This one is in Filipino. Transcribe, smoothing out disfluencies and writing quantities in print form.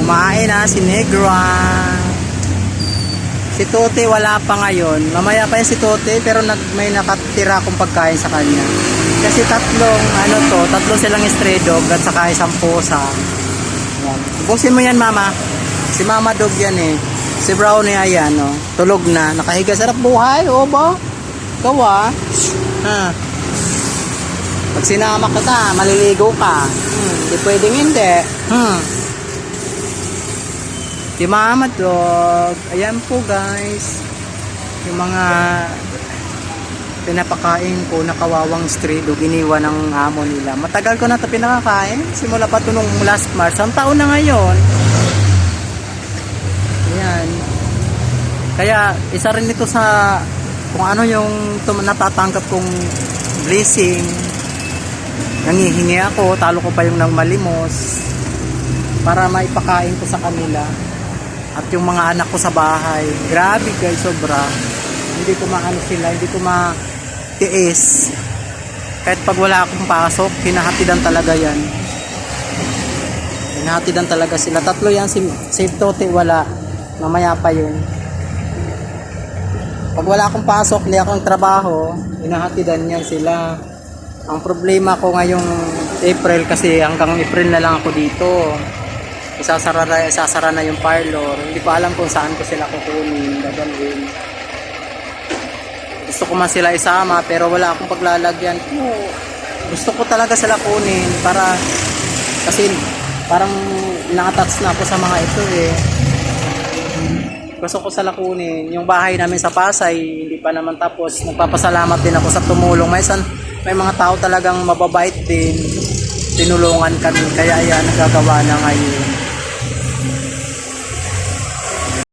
Kumain na si Negra. Si Tote wala pa ngayon. Mamaya pa yan si Tote, pero may nakatira akong pagkain sa kanya. Kasi tatlo silang stray dog at saka isang pusa. Yan. Ubusin mo yan, mama. Si mama dog yan eh. Si Brownie ayan, oh. Tulog na. Nakahiga. Sarap buhay, oh ba? Ikaw ah. Ha. Pag sinama kita, maliligo ka. Hindi pwedeng hindi. Si mama dog. Ayan po guys. Yung mga pinapakain ko na kawawang stray dog, iniwan ng amo nila. Matagal ko na ito pinakakain. Simula pa ito nung last March. Ang taon na ngayon. Ayan. Kaya isa rin ito sa kung ano yung natatanggap kong blessing. Nangihingi ako. Talo ko pa yung nang malimos para maipakain ko sa kanila. At yung mga anak ko sa bahay. Grabe guys, sobra. Hindi ko maano sila, hindi ko matiis. Kahit pag wala akong pasok, hinahatidan talaga yan. Hinahatidan talaga sila. Tatlo yan, si Tote wala. Mamaya pa yun. Pag wala akong pasok, hindi akong trabaho, hinahatidan yan sila. Ang problema ko ngayong April, kasi hanggang April na lang ako dito. Isasara na yung parlor. Hindi ko alam kung saan ko sila kukunin, dadalhin. Gusto ko man sila isama pero wala akong paglalagyan. Gusto ko talaga sila kunin kasi parang na-attach na ako sa mga ito eh. Gusto ko sila kunin. Yung bahay namin sa Pasay, hindi pa naman tapos. Nagpapasalamat din ako sa tumulong. May mga tao talagang mababait din. Tinulungan kami. Kaya yan, nagagawa na ngayon.